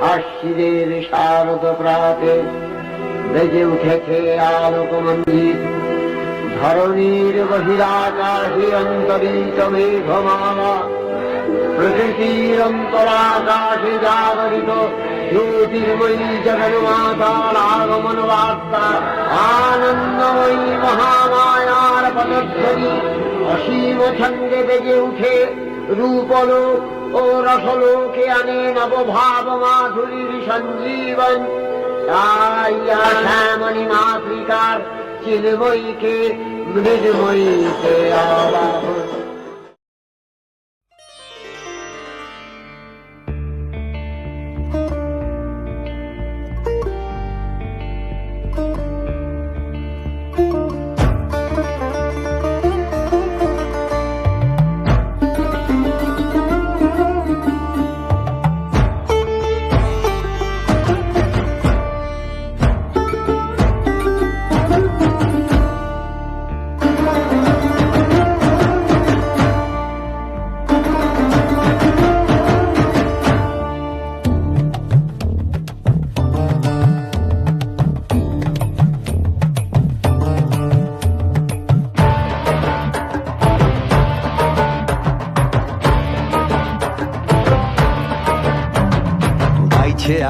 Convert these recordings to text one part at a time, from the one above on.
আশ্বিনের শারদ প্রাতে বেজে উঠেছে আলোকমঞ্জিত। ধরণীর বহিরাকাশে অন্তরিত মেঘমালা, প্রকৃতির অন্তরাকাশে জাগরিত জ্যোতির্ময়ী জগন্মাতার আগমন বার্তা। আনন্দময়ী মহামায়ার পদধ্বনি অসীম ছন্দে বেজে উঠে রূপলোক ও রসলোকে আনে নবভাব মাধুরীর সঞ্জীবন। তাই শ্যামণী মাতৃকার চিন্ময়ীকে মৃন্ময়ীতে আবাহন।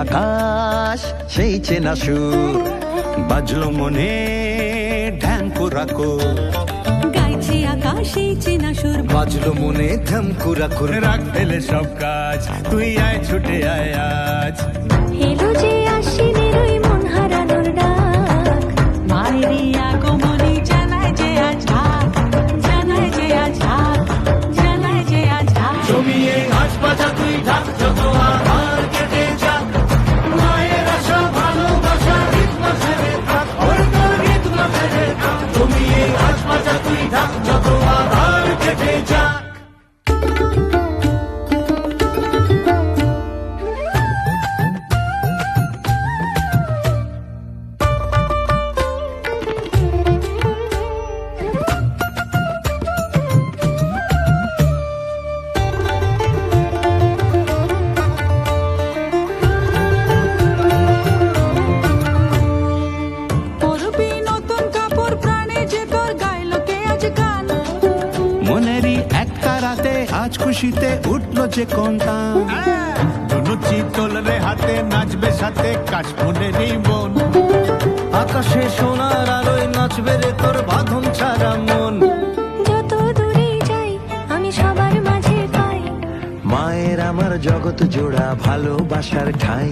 আকাশ সেই চেনা সুর বাজলো মনে ঢ্যাঙ্কুরাকো, গাইছে আকাশ সেই চেনা সুর বাজলো মনে ঢ্যাঙ্কুরাকো। রাখ ফেলে সব কাজ, তুই আয় ছুটে আয় আজ। এলো যে আশ্বিনের ওই মন হারানোর ডাক, মায়েরই আগমনী জানায় যে আজ ঢাক, জানায় যে আজ ঢাক, জানায় যে আজ ঢাক। জমিয়ে ঘাস বাজা তুই ঢাক, যত আধার কেটে যাক। মায়ের আশা ভালোবাসা রিতম ছেড়ে থাক, ওর তোর রিতম ছেড়ে থাক। জমিয়ে ঘাস বাজা তুই ঢাক, যত আধার কেটে যাক। পরবি নতুন কাপড় প্রাণে যে তোর গাইলো কে আজ গান। মনেরই একটা রাতে আজ খুশিতে উঠলো যে কোনটা। দুনু চিতল রে হাতে নাচবে সাথে কাশফুলেরই বোন। আকাশে সোনার আলোয় নাচবে রে তোর বাঁধন ছাড়া মন। যত দূরে যাই আমি সবার মাঝে পাই, মায়ের আমার জগৎ জোড়া ভালোবাসার ঠাই।